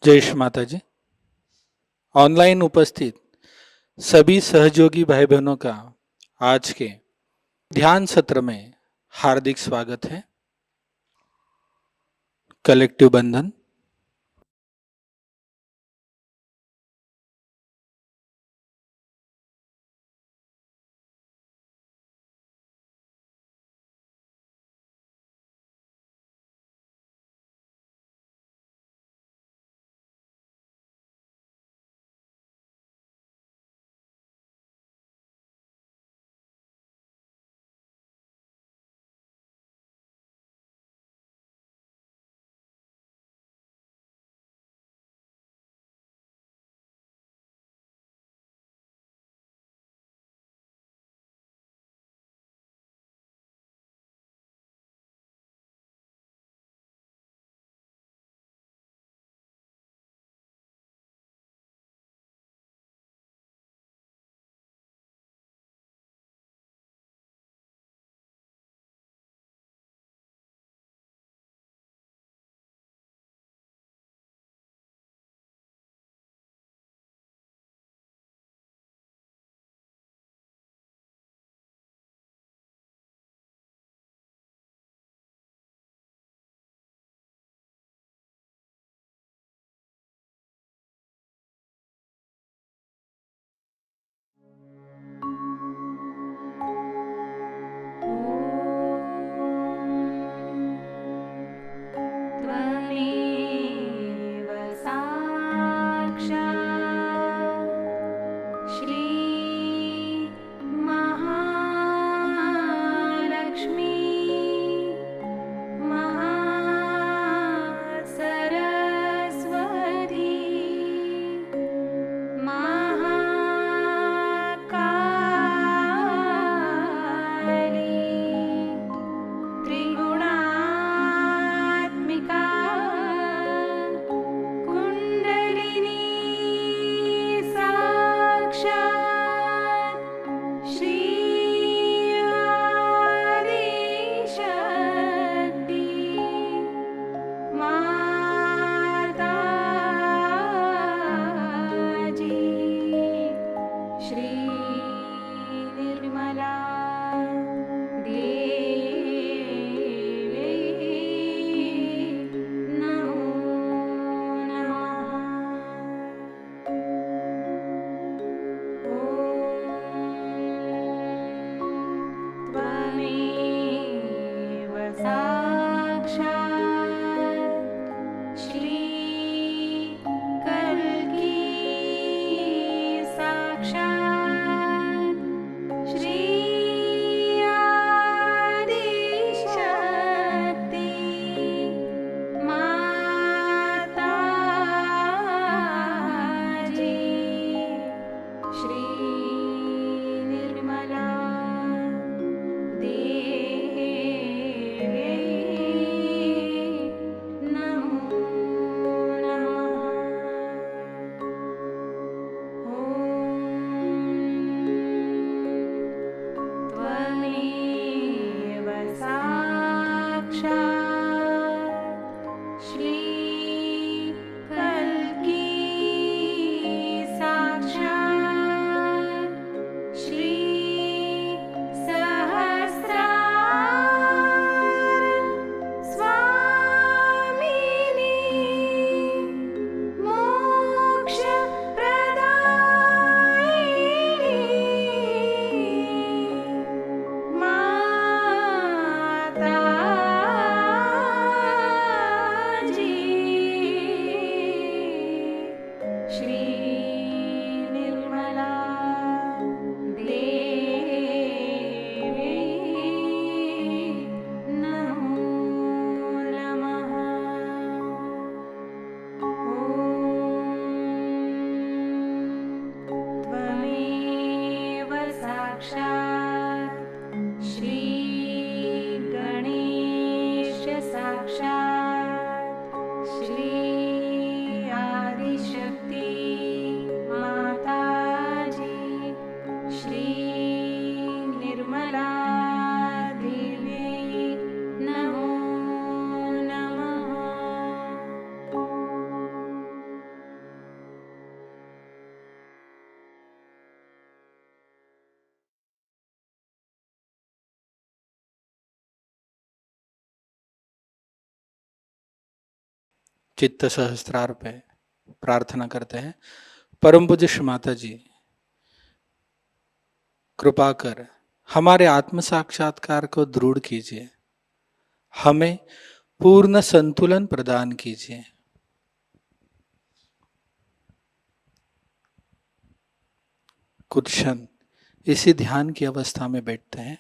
जय श्री माता जी। ऑनलाइन उपस्थित सभी सहयोगी भाई बहनों का आज के ध्यान सत्र में हार्दिक स्वागत है। कलेक्टिव बंधन। त्वमेव साक्षात् श्री महालक्ष्मी महासरस्वती महाकाली त्रिगुणात्मिका कुण्डलिनी साक्षात् श्री आदिशक्ति माताजी श्री निर्मला देवी नमो नमः। त्वमेव साक्षात् श्री कल्की साक्षात् श्री आदिशक्ति माताजी श्री निर्मला देवी नमो नमः। त्वमेव साक्षात् श्री कल्की साक्षात् श्री सहस्रार स्वामिनी मोक्षप्रदायिनी माताजी चित्त सहस्त्रार पे प्रार्थना करते हैं। परम पूज्य श्री माता जी, कृपा कर हमारे आत्म साक्षात्कार को दृढ़ कीजिए, हमें पूर्ण संतुलन प्रदान कीजिए। कुछ क्षण इसी ध्यान की अवस्था में बैठते हैं।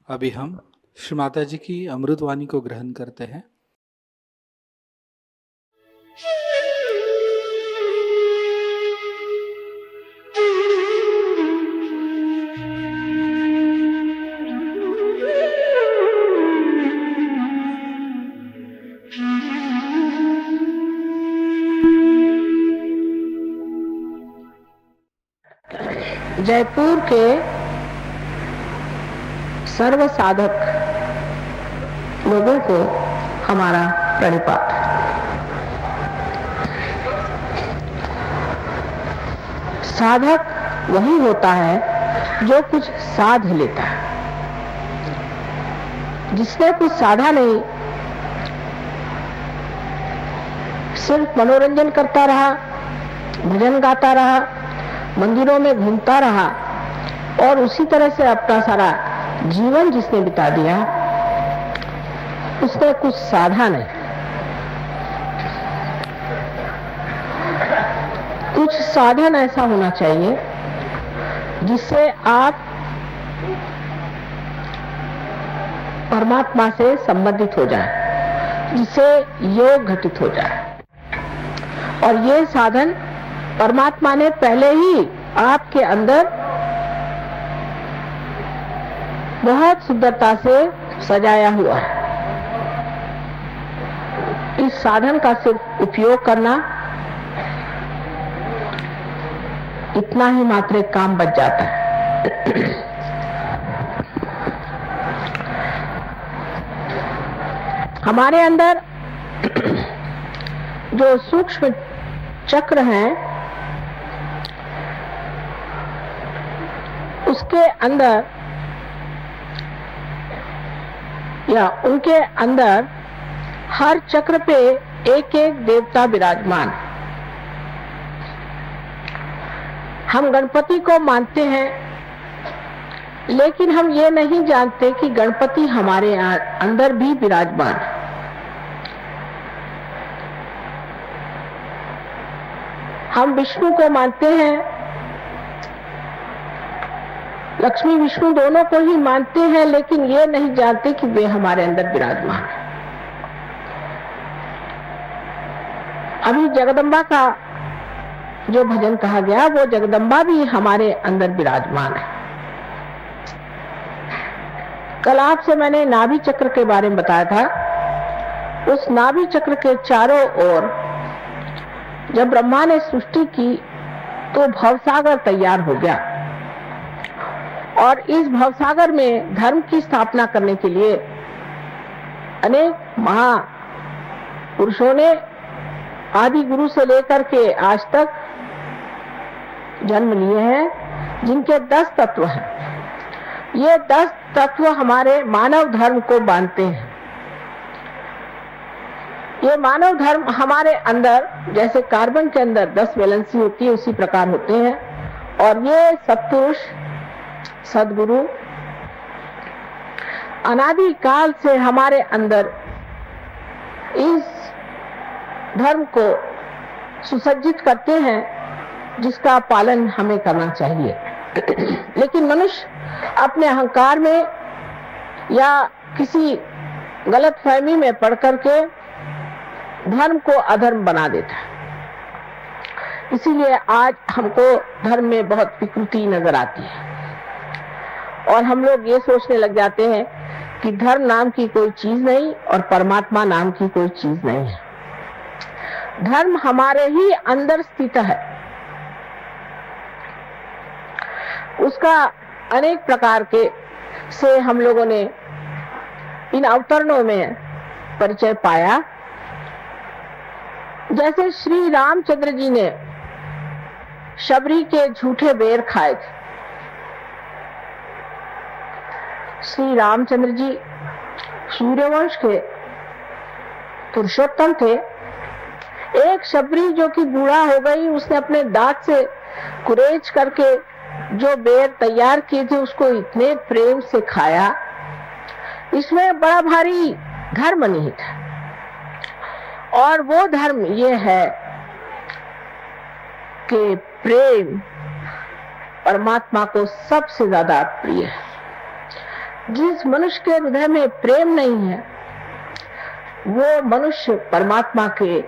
अभी हम श्री माता जी की अमृतवाणी को ग्रहण करते हैं। जयपुर के सर्व साधक लोगों को हमारा प्रणिपात। साधक वही होता है जो कुछ साध लेता है। जिसने कुछ साधा नहीं, सिर्फ मनोरंजन करता रहा, भजन गाता रहा, मंदिरों में घूमता रहा और उसी तरह से अपना सारा जीवन जिसने बिता दिया, उसने कुछ साधा नहीं। कुछ साधन ऐसा होना चाहिए जिससे आप परमात्मा से संबंधित हो जाए, जिससे योग घटित हो जाए। और ये साधन परमात्मा ने पहले ही आपके अंदर बहुत सुंदरता से सजाया हुआ है। इस साधन का सिर्फ उपयोग करना, इतना ही मात्र एक काम बच जाता है। हमारे अंदर जो सूक्ष्म चक्र हैं, उसके अंदर या उनके अंदर हर चक्र पे एक एक देवता विराजमान है। हम गणपति को मानते हैं, लेकिन हम ये नहीं जानते कि गणपति हमारे अंदर भी विराजमान है। हम विष्णु को मानते हैं, लक्ष्मी विष्णु दोनों को ही मानते हैं, लेकिन ये नहीं जानते कि वे हमारे अंदर विराजमान है। अभी जगदम्बा का जो भजन कहा गया, वो जगदम्बा भी हमारे अंदर विराजमान है। कल आपसे मैंने नाभि चक्र के बारे में बताया था। उस नाभि चक्र के चारों ओर जब ब्रह्मा ने सृष्टि की तो भवसागर तैयार हो गया, और इस भवसागर में धर्म की स्थापना करने के लिए अनेक महापुरुषों ने आदि गुरु से लेकर के आज तक जन्म लिए हैं, जिनके 10 तत्व हैं। ये 10 तत्व हमारे मानव धर्म को बांधते हैं। ये मानव धर्म हमारे अंदर जैसे कार्बन के अंदर 10 वैलेंसी होती है, उसी प्रकार होते हैं। और ये सत्पुरुष, सदगुरु अनादि काल से हमारे अंदर इस धर्म को सुसज्जित करते हैं, जिसका पालन हमें करना चाहिए। लेकिन मनुष्य अपने अहंकार में या किसी गलत फहमी में पड़ करके धर्म को अधर्म बना देता है। इसीलिए आज हमको धर्म में बहुत विकृति नजर आती है, और हम लोग ये सोचने लग जाते हैं कि धर्म नाम की कोई चीज नहीं और परमात्मा नाम की कोई चीज नहीं है। धर्म हमारे ही अंदर स्थित है। उसका अनेक प्रकार के से हम लोगों ने इन अवतरणों में परिचय पाया। जैसे श्री रामचंद्र जी ने शबरी के झूठे बेर खाए थे। श्री रामचंद्र जी सूर्यवंश के पुरुषोत्तम थे। एक शबरी जो कि बूढ़ा हो गई, उसने अपने दांत से कुरेज करके जो बेर तैयार किए थे उसको इतने प्रेम से खाया। इसमें बड़ा भारी धर्म नहीं था, और वो धर्म ये है कि प्रेम परमात्मा को सबसे ज्यादा प्रिय है। जिस मनुष्य के हृदय में प्रेम नहीं है, वो मनुष्य परमात्मा के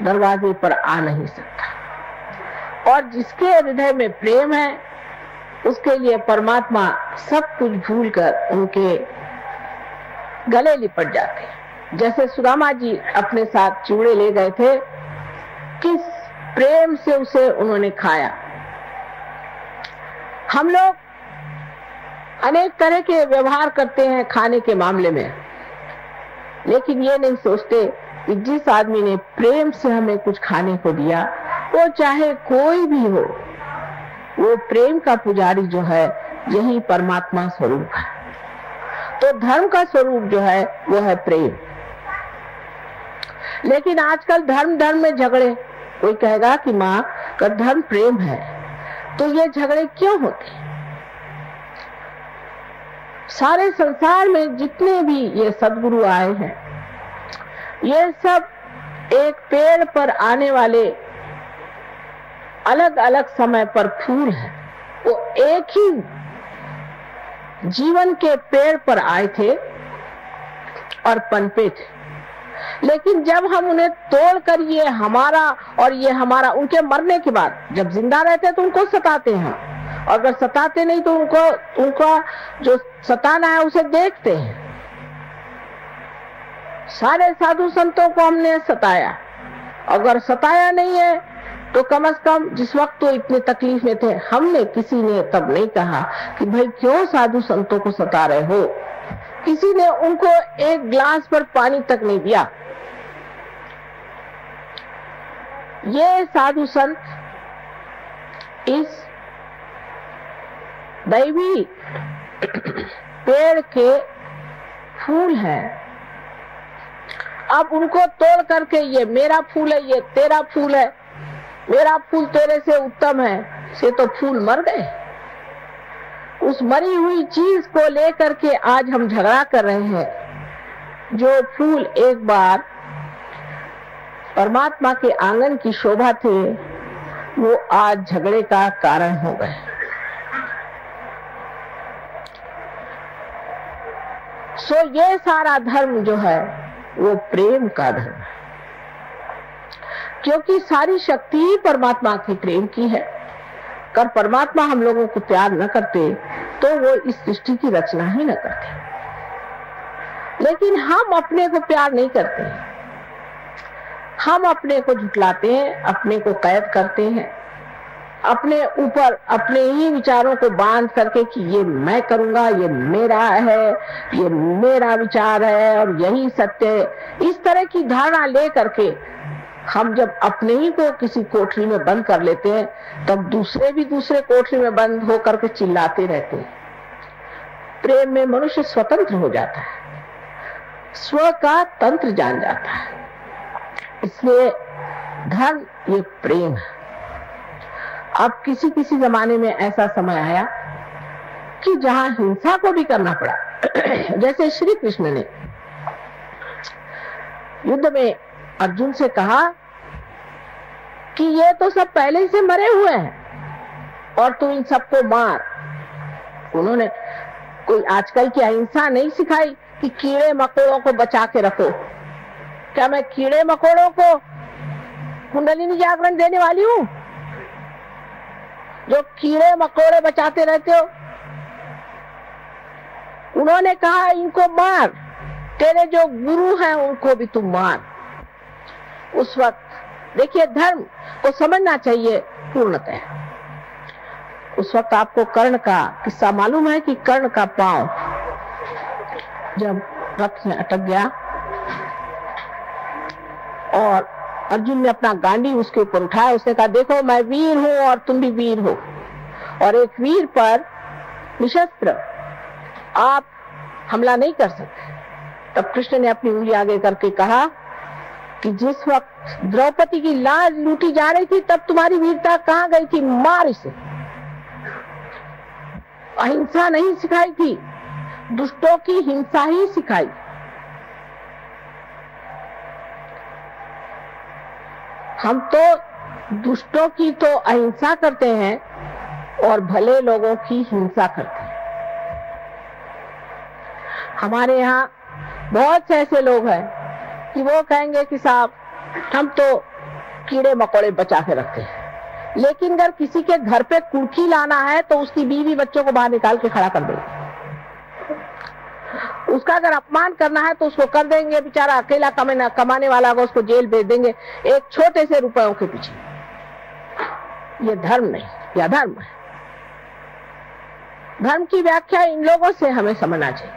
दरवाजे पर आ नहीं सकता। और जिसके हृदय में प्रेम है, उसके लिए परमात्मा सब कुछ भूलकर उनके गले लिपट जाते हैं। जैसे सुदामा जी अपने साथ चिवड़े ले गए थे, किस प्रेम से उसे उन्होंने खाया। हम लोग अनेक तरह के व्यवहार करते हैं खाने के मामले में, लेकिन ये नहीं सोचते कि जिस आदमी ने प्रेम से हमें कुछ खाने को दिया, वो चाहे कोई भी हो, वो प्रेम का पुजारी जो है, यही परमात्मा स्वरूप है। तो धर्म का स्वरूप जो है वो है प्रेम। लेकिन आजकल धर्म धर्म में झगड़े। कोई कहेगा कि माँ का धर्म प्रेम है, तो ये झगड़े क्यों होते? सारे संसार में जितने भी ये सदगुरु आए हैं, ये सब एक पेड़ पर आने वाले अलग अलग समय पर फूल है। वो एक ही जीवन के पेड़ पर आए थे, और पनपे थे। लेकिन जब हम उन्हें तोड़कर ये हमारा और ये हमारा, उनके मरने के बाद जब जिंदा रहते तो उनको सताते हैं, और अगर सताते नहीं तो उनका जो सताना है उसे देखते हैं। सारे साधु संतों को हमने सताया, अगर सताया नहीं है तो कम से कम जिस वक्त तो इतने तकलीफ में थे, हमने किसी ने तब नहीं कहा कि भाई क्यों साधु संतों को सता रहे हो। किसी ने उनको एक ग्लास पर पानी तक नहीं दिया। ये साधु संत इस दैवी पेड़ के फूल हैं। अब उनको तोड़ करके ये मेरा फूल है, ये तेरा फूल है, मेरा फूल तेरे से उत्तम है, से तो फूल मर गए। उस मरी हुई चीज को लेकर के आज हम झगड़ा कर रहे हैं। जो फूल एक बार परमात्मा के आंगन की शोभा थे, वो आज झगड़े का कारण हो गए। सो ये सारा धर्म जो है वो प्रेम का धर्म है, क्योंकि सारी शक्ति ही परमात्मा के प्रेम की है। अगर परमात्मा हम लोगों को प्यार न करते तो वो इस सृष्टि की रचना ही न करते। लेकिन हम अपने को प्यार नहीं करते, हम अपने को झुठलाते हैं, अपने को कैद करते हैं, अपने ऊपर अपने ही विचारों को बांध करके कि ये मैं करूंगा, ये मेरा है, ये मेरा विचार है और यही सत्य है। इस तरह की धारणा ले करके हम जब अपने ही को किसी कोठरी में बंद कर लेते हैं, तब दूसरे भी दूसरे कोठरी में बंद होकर के चिल्लाते रहते हैं। प्रेम में मनुष्य स्वतंत्र हो जाता है, स्व का तंत्र जान जाता है। इसलिए धर्म ये प्रेम है। अब किसी किसी जमाने में ऐसा समय आया कि जहां हिंसा को भी करना पड़ा। जैसे श्री कृष्ण ने युद्ध में अर्जुन से कहा कि ये तो सब पहले से मरे हुए हैं और तू इन सबको मार। उन्होंने कोई आजकल की अहिंसा नहीं सिखाई कि कीड़े मकोड़ों को बचा के रखो। क्या मैं कीड़े मकोड़ों को कुंडलिनी जागरण देने वाली हूँ जो कीड़े मकोड़े बचाते रहते हो? उन्होंने कहा इनको मार, तेरे जो गुरु हैं उनको भी तुम मार। उस वक्त देखिए धर्म को समझना चाहिए पूर्णतः। उस वक्त आपको कर्ण का किस्सा मालूम है कि कर्ण का पांव जब रथ में अटक गया और अर्जुन ने अपना गांडी उसके ऊपर उठाया, उसने कहा देखो मैं वीर हूं और तुम भी वीर हो, और एक वीर पर निशस्त्र आप हमला नहीं कर सकते। तब कृष्ण ने अपनी उंगली आगे करके कहा कि जिस वक्त द्रौपदी की लाज लूटी जा रही थी तब तुम्हारी वीरता कहाँ गई थी? मार इसे। अहिंसा नहीं सिखाई थी, दुष्टों की हिंसा ही सिखाई। हम तो दुष्टों की तो अहिंसा करते हैं और भले लोगों की हिंसा करते हैं। हमारे यहाँ बहुत से ऐसे लोग हैं कि वो कहेंगे कि साहब हम तो कीड़े मकोड़े बचा के रखते हैं, लेकिन अगर किसी के घर पे कुर्की लाना है तो उसकी बीवी बच्चों को बाहर निकाल के खड़ा कर देंगे। उसका अगर अपमान करना है तो उसको कर देंगे, बेचारा अकेला कमाने वाला को उसको जेल भेज देंगे एक छोटे से रुपयों के पीछे। ये धर्म नहीं, यह अधर्म है। धर्म की व्याख्या इन लोगों से हमें समझना चाहिए।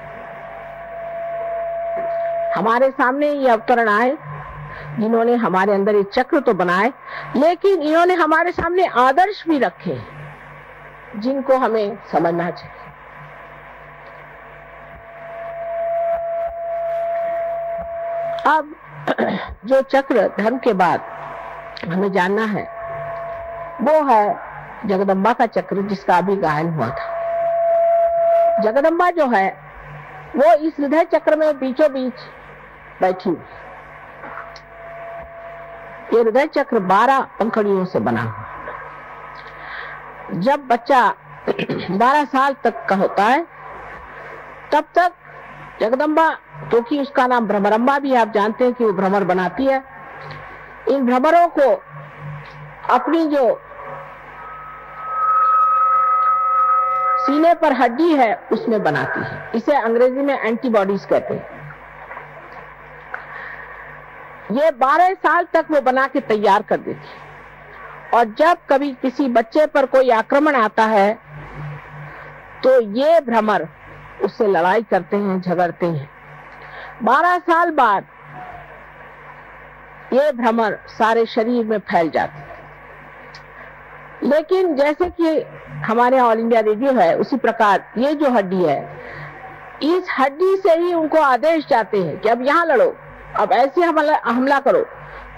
हमारे सामने ये अवतरण आए जिन्होंने हमारे अंदर एक चक्र तो बनाए, लेकिन इन्होंने हमारे सामने आदर्श भी रखे जिनको हमें समझना चाहिए। अब जो चक्र धर्म के बाद हमें जानना है वो है जगदम्बा का चक्र, जिसका अभी गायन हुआ था। जगदम्बा जो है वो इस हृदय चक्र में बीचों बीच बैठी हुई। ये हृदय चक्र 12 पंखुड़ियों से बना हुआ। जब बच्चा 12 साल तक का होता है तब तक जगदम्बा, क्योंकि उसका नाम भ्रमरम्बा भी है, आप जानते हैं कि वो भ्रमर बनाती है। इन भ्रमरों को अपनी जो सीने पर हड्डी है उसमें बनाती है। इसे अंग्रेजी में एंटीबॉडीज कहते हैं। ये 12 साल तक वो बना के तैयार कर देती है, और जब कभी किसी बच्चे पर कोई आक्रमण आता है तो ये भ्रमर उससे लड़ाई करते हैं, झगड़ते हैं। 12 साल बाद ये भ्रमर सारे शरीर में फैल जाते हैं। लेकिन जैसे कि हमारे ऑल इंडिया रेडियो है, उसी प्रकार ये जो हड्डी है, इस हड्डी से ही उनको आदेश जाते हैं कि अब यहाँ लड़ो, अब ऐसे हमला करो,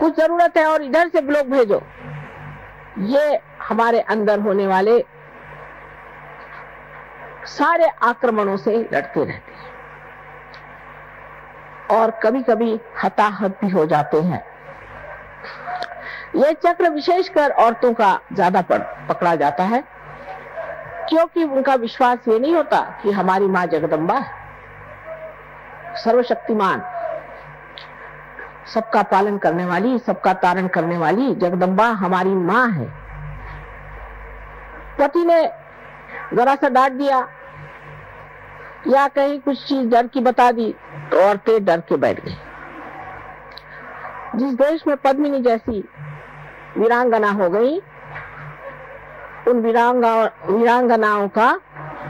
कुछ जरूरत है और इधर से लोग भेजो। ये हमारे अंदर होने वाले सारे आक्रमणों से लड़ते रहते हैं और कभी कभी हताहत भी हो जाते हैं। ये चक्र विशेषकर औरतों का ज्यादा पकड़ा जाता है, क्योंकि उनका विश्वास ये नहीं होता कि हमारी माँ जगदम्बा है, सर्वशक्तिमान, सबका पालन करने वाली, सबका तारण करने वाली जगदम्बा हमारी माँ है। पति ने जरा सा डांट दिया या कहीं कुछ चीज डर की बता दी तो औरतें डर के बैठ गई। जिस देश में पद्मिनी जैसी वीरांगना हो गई, उन वीरांगनाओं का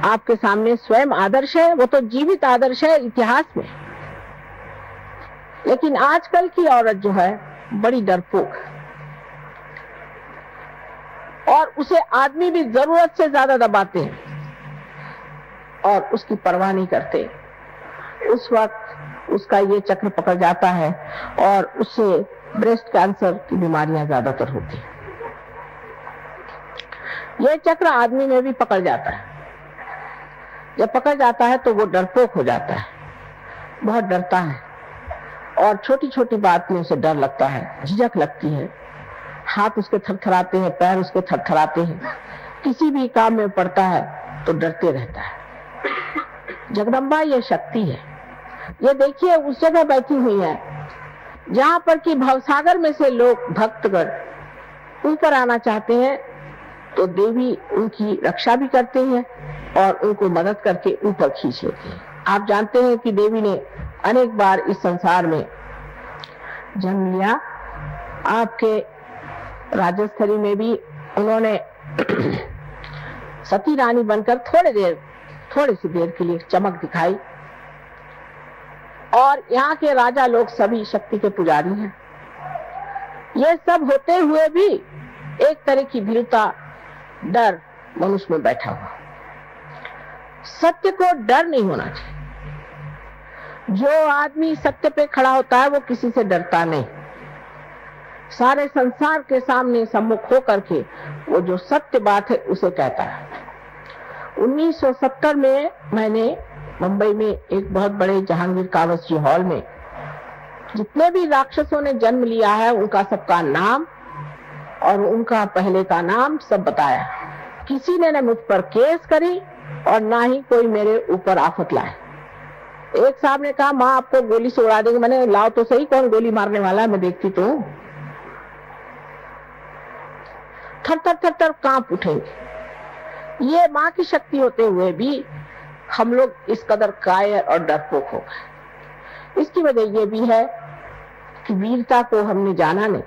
आपके सामने स्वयं आदर्श है, वो तो जीवित आदर्श है इतिहास में। लेकिन आजकल की औरत जो है बड़ी डरपोक है, और उसे आदमी भी जरूरत से ज्यादा दबाते हैं और उसकी परवाह नहीं करते। उस वक्त उसका ये चक्र पकड़ जाता है और उससे ब्रेस्ट कैंसर की बीमारियां ज्यादातर होती हैं। ये चक्र आदमी में भी पकड़ जाता है। जब पकड़ जाता है तो वो डरपोक हो जाता है, बहुत डरता है, और छोटी छोटी बात में उसे डर लगता है, झिझक लगती है, हाथ उसके थरथराते हैं, पैर उसके थरथराते हैं, किसी भी काम में पड़ता है तो डरते रहता है। जगदम्बा ये शक्ति है। ये देखिए उस जगह बैठी हुई है जहां पर कि भवसागर में से लोग भक्तगण ऊपर आना चाहते हैं, तो देवी उनकी रक्षा भी करते हैं और उनको मदद करके ऊपर खींच लेते हैं। आप जानते हैं कि देवी ने अनेक बार इस संसार में जन्म लिया। आपके राजस्थली में भी उन्होंने सती रानी बनकर थोड़ी सी देर के लिए चमक दिखाई, और यहाँ के राजा लोग सभी शक्ति के पुजारी हैं। ये सब होते हुए भी एक तरह की भीरुता, डर मनुष्य में बैठा हुआ। सत्य को डर नहीं होना चाहिए। जो आदमी सत्य पे खड़ा होता है वो किसी से डरता नहीं। सारे संसार के सामने सम्मुख होकर के वो जो सत्य बात है उसे कहता है। 1970 में मैंने मुंबई में एक बहुत बड़े जहांगीर कावस जी हॉल में जितने भी राक्षसों ने जन्म लिया है उनका सबका नाम और उनका पहले का नाम सब बताया। किसी ने न मुझ पर केस करी और ना ही कोई मेरे ऊपर आफत लाए। एक साहब ने कहा माँ आपको गोली से उड़ा देंगे। मैंने लाओ तो सही, कौन गोली मारने वाला है, मैं देखती तो हूँ। थर थर कांप उठेंगे। ये माँ की शक्ति होते हुए भी हम लोग इस कदर कायर और डरपोक हो गए। इसकी वजह ये भी है कि वीरता को हमने जाना नहीं,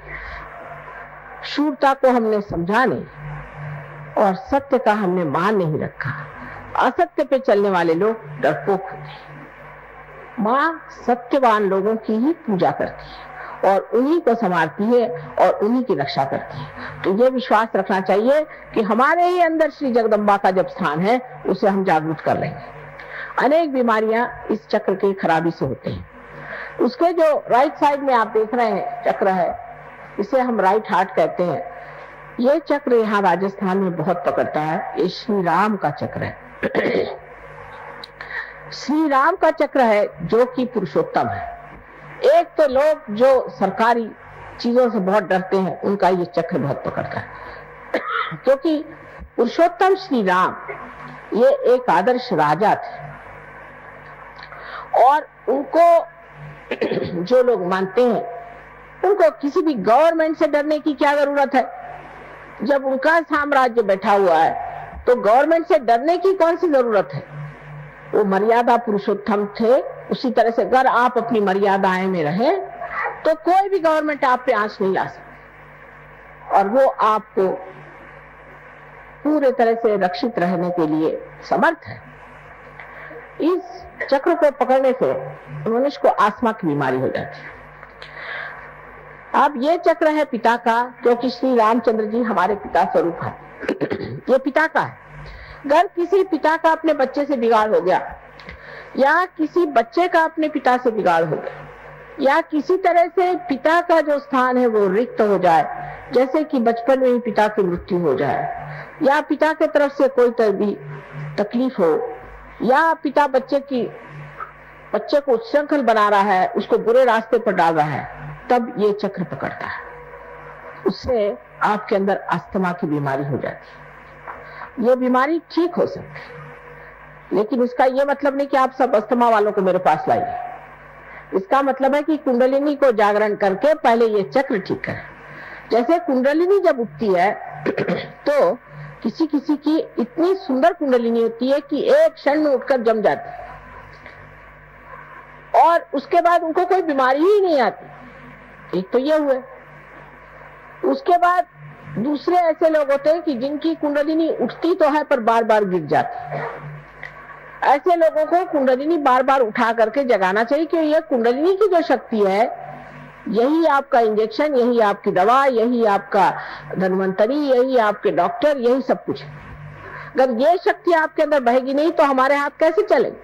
शूरता को हमने समझा नहीं, और सत्य का हमने मान नहीं रखा। असत्य पे चलने वाले लोग डरपोक होते हैं। माँ सत्यवान लोगों की ही पूजा करती है और उन्हीं को संभालती है और उन्हीं की रक्षा करती है। तो ये विश्वास रखना चाहिए कि हमारे ही अंदर श्री जगदम्बा का जब स्थान है उसे हम जागृत कर लेंगे। अनेक बीमारियां इस चक्र की खराबी से होते हैं। उसके जो राइट साइड में आप देख रहे हैं चक्र है, इसे हम राइट हार्ट कहते हैं। ये चक्र यहाँ राजस्थान में बहुत पकड़ता है। ये श्री राम का चक्र है। श्री राम का चक्र है जो कि पुरुषोत्तम है। एक तो लोग जो सरकारी चीजों से बहुत डरते हैं उनका ये चक्र बहुत पकड़ता है, क्योंकि पुरुषोत्तम श्री राम ये एक आदर्श राजा थे और उनको जो लोग मानते हैं, उनको किसी भी गवर्नमेंट से डरने की क्या जरूरत है? जब उनका साम्राज्य बैठा हुआ है तो गवर्नमेंट से डरने की कौन सी जरूरत है? वो मर्यादा पुरुषोत्तम थे। उसी तरह से अगर आप अपनी मर्यादाएं में रहे तो कोई भी गवर्नमेंट आप पे आंच नहीं ला सकती, और वो आपको पूरे तरह से रक्षित रहने के लिए समर्थ है। इस चक्र को पकड़ने से मनुष्य को आस्मा की बीमारी हो जाती है। अब ये चक्र है पिता का, क्योंकि श्री रामचंद्र जी हमारे पिता स्वरूप है। ये पिता का है। अगर किसी पिता का अपने बच्चे से बिगाड़ हो गया, या किसी बच्चे का अपने पिता से बिगाड़ हो गया, या किसी तरह से पिता का जो स्थान है वो रिक्त हो जाए, जैसे कि बचपन में ही पिता की मृत्यु हो जाए, या पिता के तरफ से कोई भी तकलीफ हो, या पिता बच्चे को उच्छृंखल बना रहा है, उसको बुरे रास्ते पर डाल रहा है, तब ये चक्र पकड़ता है। उससे आपके अंदर अस्थमा की बीमारी हो जाती है। ये बीमारी ठीक हो सकती है, लेकिन इसका ये मतलब नहीं कि आप सब अस्थमा वालों को मेरे पास लाइए। इसका मतलब है कि कुंडलिनी को जागरण करके पहले ये चक्र ठीक करें। जैसे कुंडलिनी जब उठती है तो किसी किसी की इतनी सुंदर कुंडलिनी होती है कि एक क्षण में उठकर जम जाती है, और उसके बाद उनको कोई बीमारी ही नहीं आती। एक तो ये हुए। उसके बाद दूसरे ऐसे लोग होते हैं कि जिनकी कुंडलिनी उठती तो है पर बार बार गिर जाती है। ऐसे लोगों को कुंडलिनी बार बार उठा करके जगाना चाहिए, क्योंकि ये कुंडलिनी की जो शक्ति है, यही आपका इंजेक्शन, यही आपकी दवा, यही आपका धन्वंतरी, यही आपके डॉक्टर, यही सब कुछ है। अगर ये शक्ति आपके अंदर बहेगी नहीं तो हमारे हाथ कैसे चलेंगे?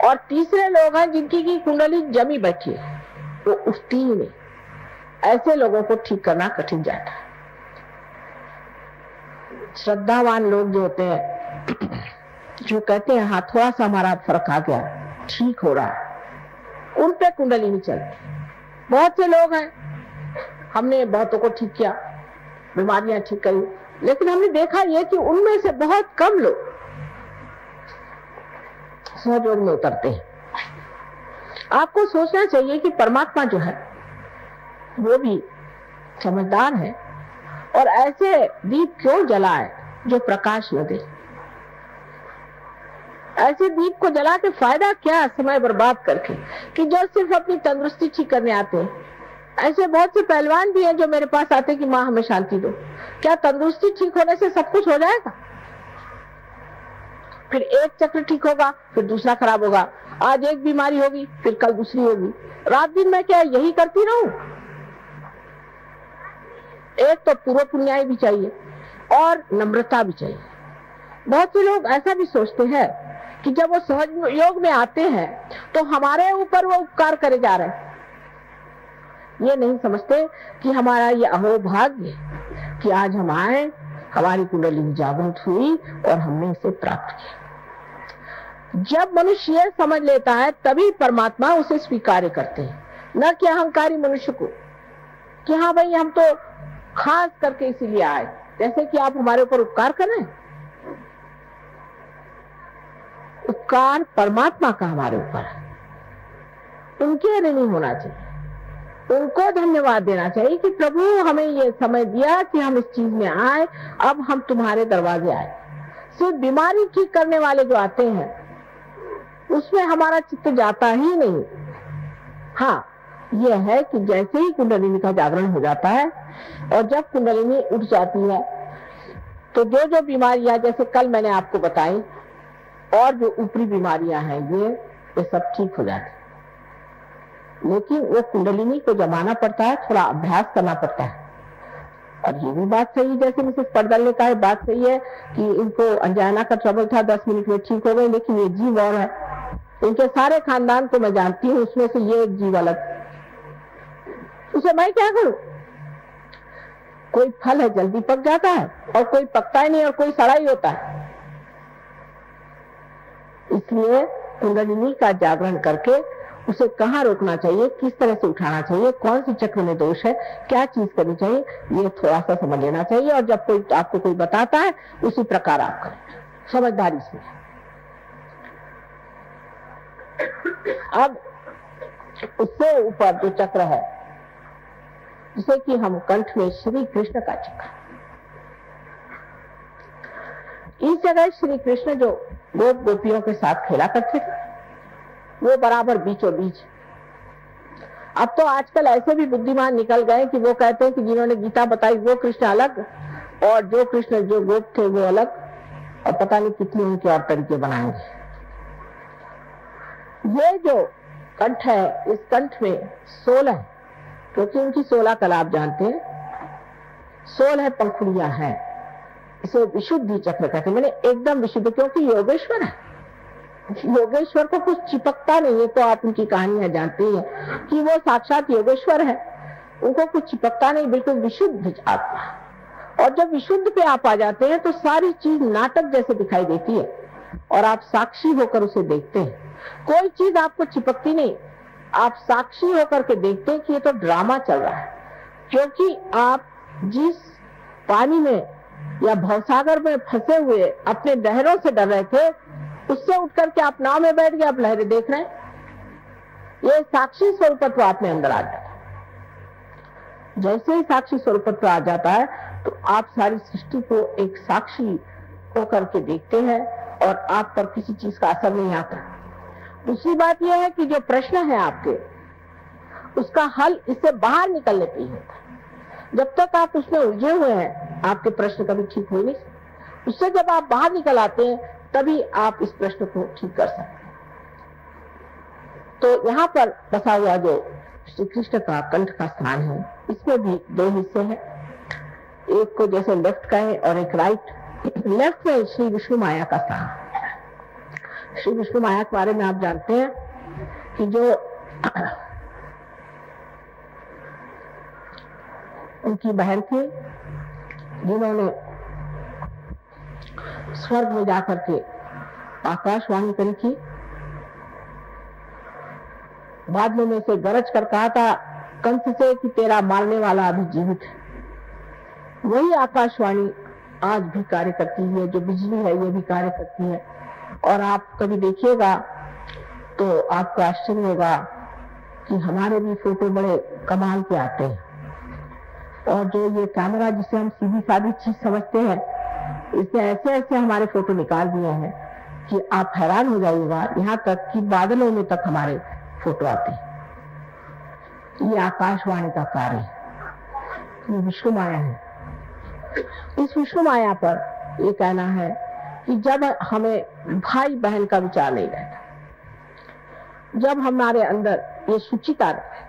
और तीसरे लोग हैं जिनकी की कुंडली जमी बैठी है, वो उठती ही नहीं। ऐसे लोगों को ठीक करना कठिन जाता है। श्रद्धावान लोग जो होते हैं, जो कहते हैं हाँ थोड़ा सा हमारा फर्क आ गया, ठीक हो रहा है, उन पे कुंडली नहीं चलती। बहुत से लोग हैं, हमने बहुतों को ठीक किया, बीमारियां ठीक करी, लेकिन हमने देखा ये कि उनमें से बहुत कम लोग सहयोग में उतरते हैं। आपको सोचना चाहिए कि परमात्मा जो है वो भी समझदार है, और ऐसे दीप क्यों जलाए जो प्रकाश न दे? ऐसे दीप को जला के फायदा क्या, समय बर्बाद करके, कि जो सिर्फ अपनी तंदुरुस्ती ठीक करने आते हैं। ऐसे बहुत से पहलवान भी हैं जो मेरे पास आते हैं कि माँ हमें शांति दो। क्या तंदुरुस्ती ठीक होने से सब कुछ हो जाएगा? फिर एक चक्र ठीक होगा, फिर दूसरा खराब होगा। आज एक बीमारी होगी, फिर कल दूसरी होगी। रात दिन मैं क्या यही करती रहूं? एक तो पूर्व पुण्याई भी चाहिए और नम्रता भी चाहिए। बहुत से लोग ऐसा भी सोचते हैं कि जब वो सहज योग में आते हैं तो हमारे ऊपर वो उपकार करे जा रहे हैं। ये नहीं समझते कि हमारा ये अहोभाग्य कि आज हम आए, हमारी कुंडली जागृत हुई और हमने इसे प्राप्त किया। जब मनुष्य ये समझ लेता है तभी परमात्मा उसे स्वीकार करते हैं, न कि अहंकारी मनुष्य को कि हाँ भाई हम तो खास करके इसीलिए आए, जैसे कि आप हमारे ऊपर उपकार कर रहे हैं। उपकार परमात्मा का हमारे ऊपर है, उनके ऋणी होना चाहिए, उनको धन्यवाद देना चाहिए कि प्रभु हमें ये समय दिया कि हम इस चीज में आए, अब हम तुम्हारे दरवाजे आए। सिर्फ बीमारी ठीक करने वाले जो आते हैं उसमें हमारा चित्त जाता ही नहीं। हाँ, यह है कि जैसे ही कुंडलिनी का जागरण हो जाता है और जब कुंडलिनी उठ जाती है तो जो जो बीमारियां जैसे कल मैंने आपको बताई और जो ऊपरी बीमारियां हैं ये सब ठीक हो जाती है। लेकिन वो कुंडलिनी को जमाना पड़ता है, थोड़ा अभ्यास करना पड़ता है। और ये भी बात सही है, जैसे मिसेस पड़दल ने कहा, बात सही है कि इनको अंजाना का ट्रबल था, 10 मिनट में ठीक हो गए, लेकिन ये जीव और है। इनके सारे खानदान को मैं जानती हूँ, उसमें से ये एक जीव अलग, उसे मैं क्या करूं? कोई फल है जल्दी पक जाता है और कोई पकता ही नहीं और कोई सड़ा ही होता है। इसलिए कुंडलिनी का जागरण करके उसे कहाँ रोकना चाहिए, किस तरह से उठाना चाहिए, कौन सी चक्र में दोष है, क्या चीज करनी चाहिए, ये थोड़ा सा समझ लेना चाहिए। और जब कोई आपको कोई बताता है उसी प्रकार आप करें, समझदारी से। अब उससे ऊपर जो चक्र है, जिसे कि हम कंठ में श्री कृष्ण का चक्र, इस जगह श्री कृष्ण जो गोप गोपियों के साथ खेला करते थे, वो बराबर बीचों बीच। अब तो आजकल ऐसे भी बुद्धिमान निकल गए कि वो कहते हैं कि जिन्होंने गीता बताई वो कृष्ण अलग, और जो कृष्ण जो गोप थे वो अलग, और पता नहीं कितने उनके और तरीके बनाएंगे। ये जो कंठ है, इस कंठ में 16, क्योंकि उनकी 16 कला आप जानते हैं, 16 पंखुड़ियां हैं। इसे विशुद्धि चक्र कहते हैं, मैंने एकदम विशुद्ध, क्योंकि योगेश्वर है। योगेश्वर को कुछ चिपकता नहीं है, तो आप उनकी कहानियां जानते हैं कि वो साक्षात योगेश्वर है, उनको कुछ चिपकता नहीं, बिल्कुल विशुद्ध आत्मा। और जब विशुद्ध पे आप आ जाते हैं तो सारी चीज नाटक जैसे दिखाई देती है, और आप साक्षी होकर उसे देखते हैं। कोई चीज आपको चिपकती नहीं, आप साक्षी होकर के देखते हैं कि ये तो ड्रामा चल रहा है। क्योंकि आप जिस पानी में या भवसागर में फंसे हुए अपने लहरों से डर रहे थे, उससे उठकर के आप नाव में बैठ गए, आप लहरें देख रहे हैं। ये साक्षी स्वरूपत्व आप में अंदर आ जाता है। जैसे ही साक्षी स्वरूपत्व आ जाता है तो आप सारी सृष्टि को एक साक्षी होकर के देखते हैं, और आप पर किसी चीज का असर नहीं आता। दूसरी बात यह है कि जो प्रश्न है आपके, उसका हल इससे बाहर निकलने पे ही होता है। जब तक आप उसमें उलझे हुए हैं, आपके प्रश्न कभी ठीक हो नहीं सकते। उससे जब आप बाहर निकल आते हैं, तभी आप इस प्रश्न को ठीक कर सकते हैं। तो यहाँ पर बसा हुआ जो श्री कृष्ण का कंठ का स्थान है, इसमें भी 2 हिस्से हैं। एक को जैसे लेफ्ट का है और एक राइट। लेफ्ट में श्री विष्णु माया का स्थान है। श्री विष्णु माया के बारे में आप जानते हैं कि जो उनकी बहन थी, जिन्होंने स्वर्ग में जाकर के आकाशवाणी करी थी, बादलों में से गरज कर कहा था कंस से कि तेरा मारने वाला अभी जीवित है। वही आकाशवाणी आज भी कार्य करती है, जो बिजली है ये भी कार्य करती है। और आप कभी देखिएगा तो आपको आश्चर्य होगा कि हमारे भी फोटो बड़े कमाल के आते हैं। और जो ये कैमरा जिसे हम सीधी सादी चीज समझते हैं, इसने ऐसे ऐसे हमारे फोटो निकाल दिए हैं कि आप हैरान हो जाइएगा। यहाँ तक कि बादलों में तक हमारे फोटो आते हैं। ये आकाशवाणी का कार्य है, ये विष्णु माया है। इस विष्णु माया पर ये कहना है कि जब हमें भाई बहन का विचार नहीं रहता, जब हमारे अंदर ये सुचिता रहे,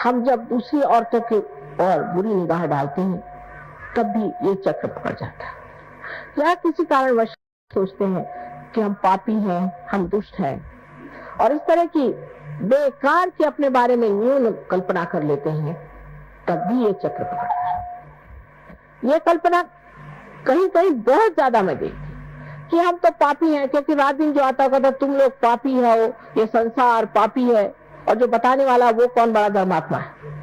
हम जब दूसरी औरतों की ओर बुरी निगाह डालते हैं, तब भी ये चक्र पकड़ जाता है। या किसी कारणवश सोचते हैं कि हम पापी हैं, हम दुष्ट हैं, और इस तरह की बेकार की अपने बारे में न्यून कल्पना कर लेते हैं, तब भी ये चक्र पकड़ता है। ये कल्पना कहीं कहीं बहुत ज्यादा मैं देखती कि हम तो पापी हैं, क्योंकि रात दिन जो आता कहता तुम लोग पापी हो, ये संसार पापी है, और जो बताने वाला वो कौन बड़ा धर्मात्मा है।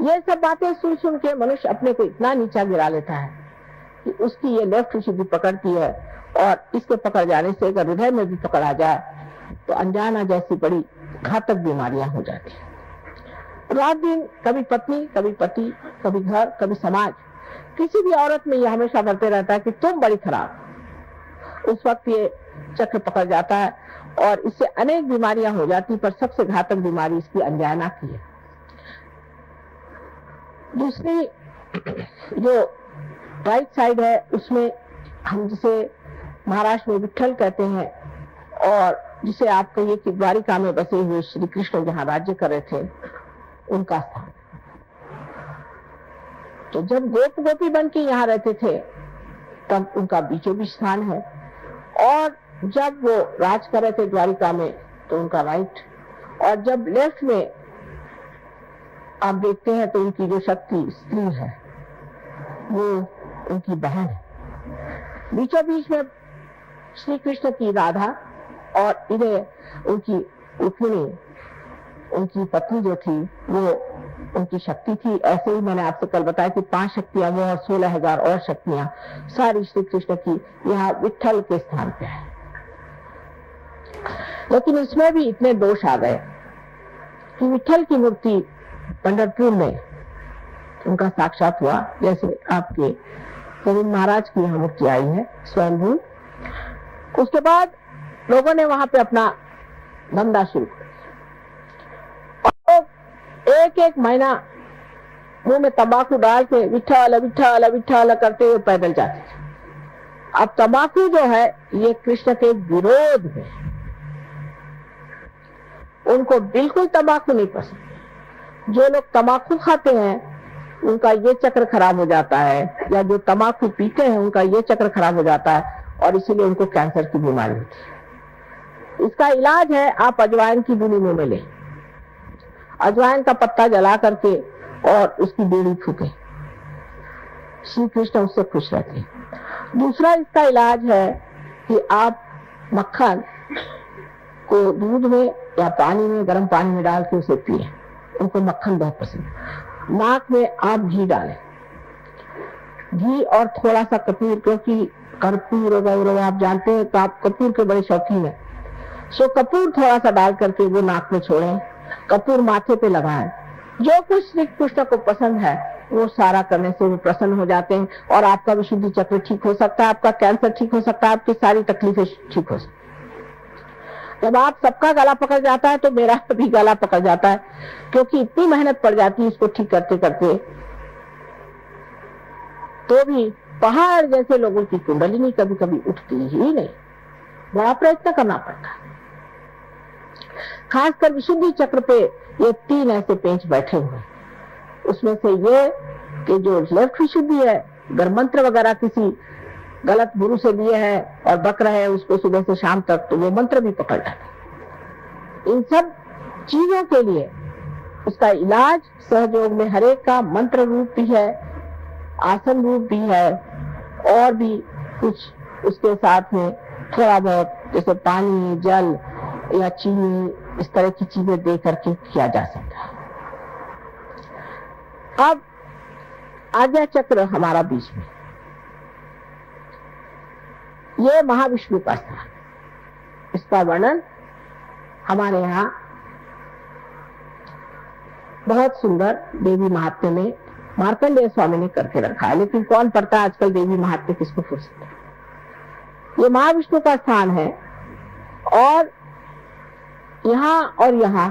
ये सब बातें सुन सुन के मनुष्य अपने को इतना नीचा गिरा लेता है कि उसकी ये लेफ्ट विशुद्धि पकड़ती है, और इसके पकड़ जाने से अगर हृदय में भी पकड़ आ जाए तो अनजाना जैसी बड़ी घातक बीमारियां हो जाती है। रात दिन कभी पत्नी, कभी पति, कभी घर, कभी समाज, किसी भी औरत में यह हमेशा बढ़ते रहता है कि तुम बड़ी खराब। उस वक्त ये चक्र पकड़ जाता है और इससे अनेक बीमारियां हो जाती, पर सबसे घातक बीमारी इसकी अनजाना की है। दूसरी जो राइट साइड है, उसमें हम जिसे महाराष्ट्र में विट्ठल कहते हैं, और जिसे आप कहिए कि द्वारिका में बसे हुए श्री कृष्ण जहाँ राज्य कर रहे थे, उनका स्थान। तो जब गोप गोपी बन के यहाँ रहते थे, तब उनका बीचों बीच स्थान है, और जब वो राज कर रहे थे द्वारिका में, तो उनका राइट, और जब लेफ्ट में आप देखते हैं तो उनकी जो शक्ति स्त्री है, वो उनकी बहन है। बीचों बीच में श्री कृष्ण की राधा, और इधर उनकी रुक्मिणी, उनकी पत्नी जो थी, वो उनकी शक्ति थी। ऐसे ही मैंने आपसे कल बताया कि 5 शक्तियां वो और 16,000 और शक्तियां सारी श्री कृष्ण की यहाँ विट्ठल के स्थान पे है। लेकिन इसमें भी इतने दोष आ गए कि विठल की मूर्ति पंढरपुर में उनका साक्षात हुआ, जैसे आपके गोविंद महाराज की यहाँ मूर्ति आई है स्वयंभू। उसके बाद लोगों ने वहां पे अपना धंधा शुरू किया और एक एक महीना मुंह में तंबाकू डाल के विठल विठल विठल करते हुए पैदल जाते थे। अब तंबाकू जो है ये कृष्ण के विरोध में, उनको बिल्कुल तंबाकू नहीं पसंद। जो लोग तंबाकू खाते हैं उनका ये चक्र खराब हो जाता है, या जो तंबाकू पीते हैं उनका ये चक्र खराब हो जाता है और इसीलिए उनको कैंसर की बीमारी होती है। इसका इलाज है आप अजवाइन की बीड़ी मुंह में लें, अजवाइन का पत्ता जला करके और उसकी बीड़ी फूके, श्री कृष्ण उससे खुश रहते हैं। दूसरा इसका इलाज है कि आप मक्खन को दूध में या पानी में, गर्म पानी में डाल के उसे पिए, उनको मक्खन बहुत पसंद है। नाक में आप घी डालें, घी और थोड़ा सा कपूर, क्योंकि कर्पूर गौरव आप जानते हैं तो आप कपूर के बड़े शौकीन हैं, सो कपूर थोड़ा सा डाल करके वो नाक में छोड़ें, कपूर माथे पे लगाएं। जो कुछ श्री कृष्ण को पसंद है वो सारा करने से वो प्रसन्न हो जाते हैं और आपका विशुद्धि चक्र ठीक हो सकता है, आपका कैंसर ठीक हो सकता है, आपकी सारी तकलीफें ठीक हो सकती है। जब आप सबका गला पकड़ जाता है तो मेरा भी गला पकड़ जाता है, क्योंकि इतनी मेहनत पड़ जाती है इसको ठीक करते करते, तो भी पहाड़ जैसे लोगों की कुंडलिनी कभी कभी उठती ही नहीं, बड़ा प्रयत्न करना पड़ता है। खासकर विशुद्धि चक्र पे ये 3 ऐसे पेंच बैठे हुए, उसमें से ये कि जो लेफ्ट विशुद्धि है, अगर मंत्र वगैरह किसी गलत गुरु से लिए हैं और बक रहे हैं उसको सुबह से शाम तक, तो वो मंत्र भी पकड़ जाता है। इन सब चीजों के लिए उसका इलाज सहयोग में हरेक का मंत्र रूप भी है, आसन रूप भी है, और भी कुछ उसके साथ में थोड़ा बहुत जैसे पानी, जल या चीनी, इस तरह की चीजें दे करके किया जा सकता है। अब आज्ञा चक्र हमारा बीच में, ये महाविष्णु का स्थान, इसका वर्णन हमारे यहाँ बहुत सुंदर देवी महात्म्य में मार्कंडेय स्वामी ने करके रखा है, लेकिन कौन पढ़ता है आजकल देवी महात्म्य, किसको फुर्सत है। ये महाविष्णु का स्थान है और यहाँ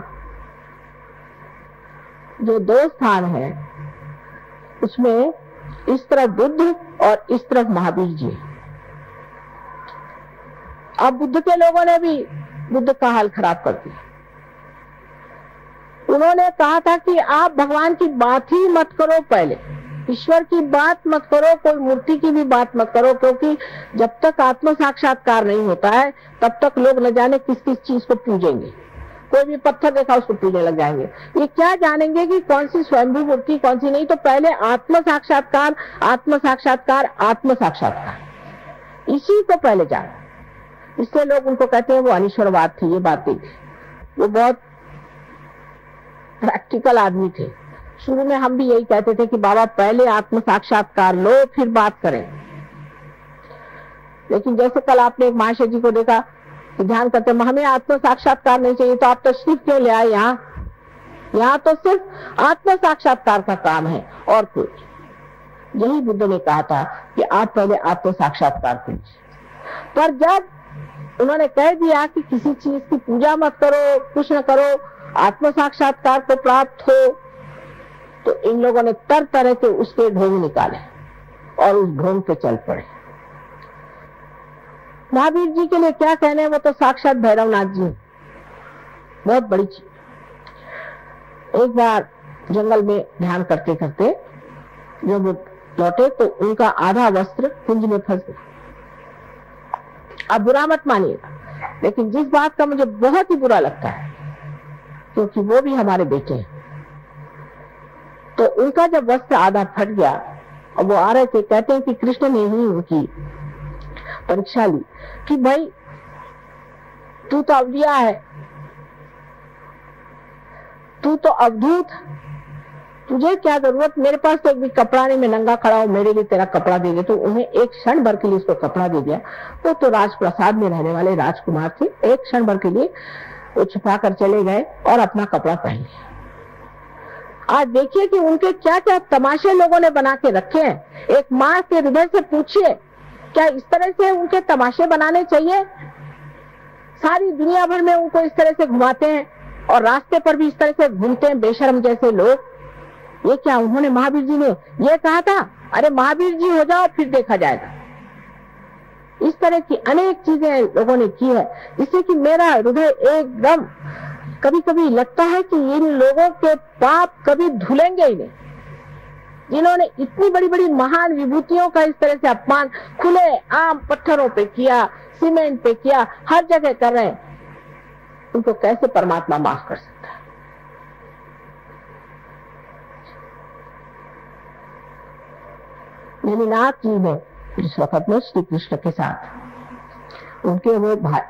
जो 2 स्थान है उसमें इस तरफ बुद्ध और इस तरफ महावीर जी। अब बुद्ध के लोगों ने भी बुद्ध का हाल खराब कर दिया। उन्होंने कहा था कि आप भगवान की बात ही मत करो, पहले ईश्वर की बात मत करो, कोई मूर्ति की भी बात मत करो, क्योंकि जब तक आत्म साक्षात्कार नहीं होता है तब तक लोग न जाने किस किस चीज को पूजेंगे। कोई भी पत्थर देखा उसको पूजने लग जाएंगे, ये क्या जानेंगे कि कौन सी स्वयंभू मूर्ति कौन सी नहीं। तो पहले आत्म साक्षात्कार, आत्म साक्षात्कार, आत्म साक्षात्कार, इसी को पहले जाना। इससे लोग उनको कहते हैं वो अनिश्वरवाद थे, ये बातें, वो बहुत प्रैक्टिकल आदमी थे। शुरू में हम भी यही कहते थे कि बाबा पहले आत्म साक्षात्कार लो फिर बात करें, लेकिन जैसे कल आपने एक महाशय जी को देखा कि ध्यान करते हमें आत्म साक्षात्कार नहीं चाहिए, तो आप तशरीफ क्यों ले आए यहाँ तो सिर्फ आत्म साक्षात्कार का काम है और कुछ। यही बुद्ध ने कहा था कि आप पहले आत्म साक्षात्कार कीजिए। पर जब उन्होंने कह दिया कि किसी चीज की पूजा मत करो, कुछ न करो, आत्म साक्षात्कार को प्राप्त हो, तो इन लोगों ने तरह तरह के उसके ढोंग निकाले और उस ढोंग पे चल पड़े। महावीर जी के लिए क्या कहने, वो तो साक्षात भैरवनाथ जी, बहुत बड़ी चीज। एक बार जंगल में ध्यान करते करते जब लौटे तो उनका आधा वस्त्र कुंज में फंस गया। अब बुरा मत मानिएगा, लेकिन जिस बात का मुझे बहुत ही बुरा लगता है, क्योंकि वो भी हमारे बेटे हैं, तो उनका जब वस्त्र आधा फट गया और वो आ रहे थे, कहते हैं कि कृष्ण ने ही उनकी परीक्षा ली कि भाई तू तो अवलिया है, तू तो अवधूत, तुझे क्या जरूरत, मेरे पास तो एक भी कपड़ा नहीं, मैं नंगा खड़ा हूं, मेरे लिए तेरा कपड़ा दे दे। तो उन्हें एक क्षण भर के लिए उसको कपड़ा दे दिया। वो तो राजप्रसाद में रहने वाले राजकुमार थे, एक क्षण भर के लिए वो छुपा कर चले गए और अपना कपड़ा पहन लिया। आज देखिए कि उनके क्या क्या तमाशे लोगों ने बना के रखे हैं। एक माँ के हृदय से पूछिए, क्या इस तरह से उनके तमाशे बनाने चाहिए? सारी दुनिया भर में उनको इस तरह से घुमाते हैं और रास्ते पर भी इस तरह से घूमते हैं बेशर्म जैसे लोग। ये क्या, उन्होंने महावीर जी ने ये कहा था, अरे महावीर जी हो जाओ फिर देखा जाएगा। इस तरह की अनेक चीजें लोगों ने की है, जिससे कि मेरा हृदय एकदम कभी कभी लगता है कि इन लोगों के पाप कभी धुलेंगे ही नहीं, जिन्होंने इतनी बड़ी बड़ी महान विभूतियों का इस तरह से अपमान खुले आम पत्थरों पे किया, सीमेंट पे किया, हर जगह कर रहे हैं। उनको कैसे परमात्मा माफ कर सकता है? नेमिनाथ जी ने जिस वक्त में श्री कृष्ण के साथ, उनके वो भाई,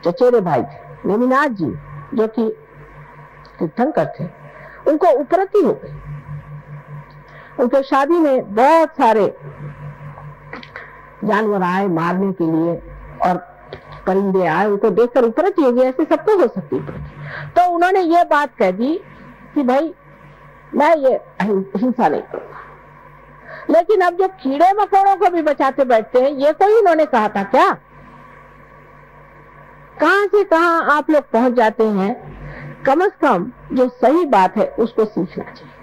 चचेरे भाई थे नेमिनाथ जी, जो कि तीर्थंकर थे, उनको उपरति हो गई। उनके शादी में बहुत सारे जानवर आए मारने के लिए और परिंदे आए, उनको देखकर उपरति हो गई। ऐसे सबको हो सकती है। तो उन्होंने ये बात कह दी कि भाई मैं ये हिंसा नहीं करूंगा। लेकिन अब जो कीड़े मकोड़ों को भी बचाते बैठते हैं, ये कोई इन्होंने कहा था क्या? कहां से कहां आप लोग पहुंच जाते हैं। कम से कम जो सही बात है उसको सीखना चाहिए।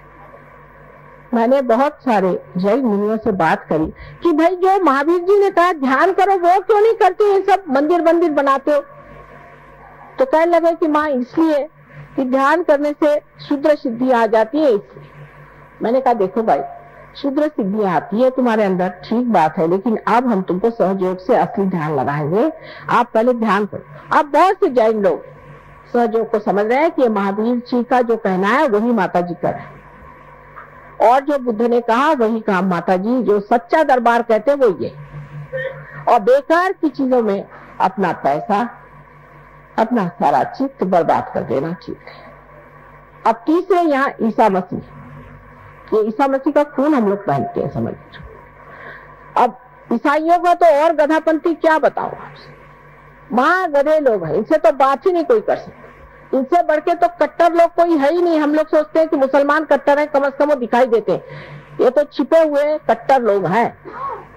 मैंने बहुत सारे जैन मुनियों से बात करी कि भाई जो महावीर जी ने कहा ध्यान करो, वो क्यों नहीं करते? ये सब मंदिर मंदिर बनाते हो। तो कहने लगे कि माँ इसलिए कि ध्यान करने से शुद्र सिद्धि आ जाती है, इसलिए। मैंने कहा देखो भाई, शुद्र सिद्धि आती है तुम्हारे अंदर, ठीक बात है, लेकिन अब हम तुमको सहयोग से असली ध्यान लगाएंगे। आप पहले ध्यान करो। अब बहुत से जैन लोग सहयोग को समझ रहे हैं कि महावीर जी का जो कहना है वही माता जी का है, और जो बुद्ध ने कहा वही काम माता जी, जो सच्चा दरबार कहते हैं वो ये। और बेकार की चीजों में अपना पैसा, अपना सारा चित्त बर्बाद कर देना ठीक है। अब तीसरे यहाँ ईसा मसीह, ये ईसा मसीह का खून हम लोग पहनते हैं, समझ लो। अब ईसाइयों का तो और गधापंथी क्या बताओ आपसे, महा गधे लोग हैं, इनसे तो बात ही नहीं कोई कर सकता। इनसे बढ़ के तो कट्टर लोग कोई है ही नहीं। हम लोग सोचते हैं कि मुसलमान कट्टर है, कम से कम वो दिखाई देते हैं। ये तो छिपे हुए कट्टर लोग हैं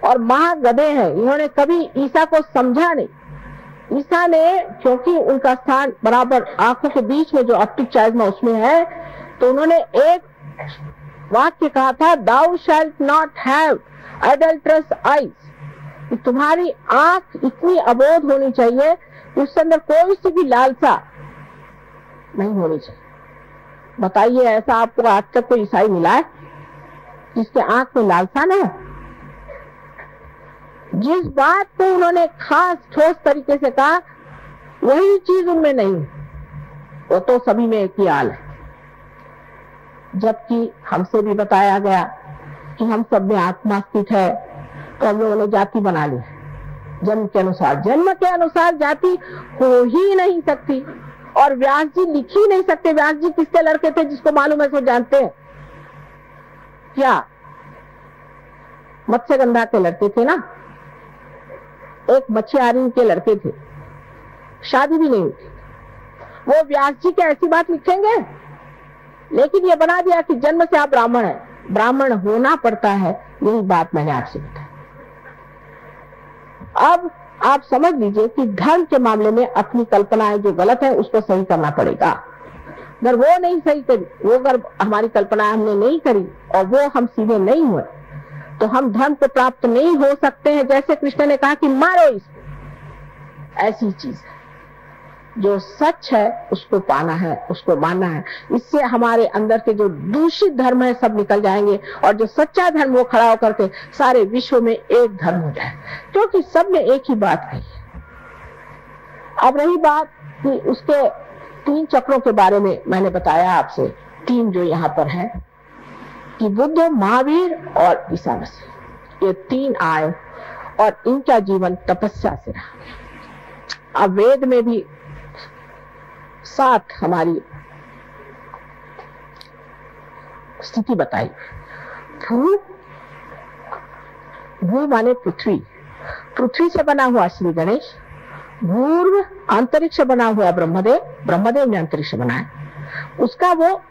और महागधे हैं। इन्होंने कभी ईसा को समझा नहीं। ईसा ने, क्योंकि उनका स्थान बराबर आंखों के बीच में जो ऑप्टिक चाइज्मा उसमें है, तो उन्होंने एक वाक्य कहा था, दाउ शैल्ट नॉट हैव एडल्ट्रस आईज। तुम्हारी आंख इतनी अबोध होनी चाहिए, उसके अंदर कोई सी भी लालसा नहीं होनी चाहिए। बताइए, ऐसा आपको आज तक कोई ईसाई मिला है जिसके आंख में लालसा न है? जिस बात को उन्होंने खास ठोस तरीके से कहा, वही चीज उनमें नहीं। वो तो सभी में एक ही हाल है। जबकि हमसे भी बताया गया कि हम सब में आत्मा स्थित है, तो हम लोगों ने जाति बना ली जन्म के अनुसार। जन्म के अनुसार जाति हो ही नहीं सकती, और व्यास जी लिख ही नहीं सकते। व्यास जी किसके लड़के थे, जिसको मालूम है सो जानते हैं क्या? मत्स्यगंधा के लड़के थे ना, एक मछुआरी के लड़के थे, शादी भी नहीं हुई थी। वो व्यास जी क्या ऐसी बात लिखेंगे? लेकिन ये बना दिया कि जन्म से आप ब्राह्मण है, ब्राह्मण होना पड़ता है। यही बात मैंने आपसे बताई। अब आप समझ लीजिए कि धर्म के मामले में अपनी कल्पनाएं जो गलत है उसको सही करना पड़ेगा। अगर वो नहीं सही करी, वो अगर हमारी कल्पनाएं हमने नहीं करी और वो हम सीधे नहीं हुए, तो हम धर्म को प्राप्त नहीं हो सकते हैं। जैसे कृष्ण ने कहा कि मारो इसको, ऐसी चीज है। जो सच है उसको पाना है, उसको मानना है। इससे हमारे अंदर के जो दूषित धर्म है सब निकल जाएंगे, और जो सच्चा धर्म वो खड़ा होकर के सारे विश्व में एक धर्म हो जाए, क्योंकि सब ने एक ही बात कही है। अब रही बात कि उसके 3 चक्रों के बारे में मैंने बताया आपसे, 3 जो यहाँ पर है कि बुद्ध, महावीर और ईसा मसीह, ये 3 आए और इनका जीवन तपस्या से रहा। अब वेद में भी 7 हमारी स्थिति बताई। भू भू माने पृथ्वी, पृथ्वी से बना हुआ श्री गणेश, भूर्व अंतरिक्ष बना हुआ ब्रह्मदेव, ब्रह्मदेव ने अंतरिक्ष बनाया, उसका वो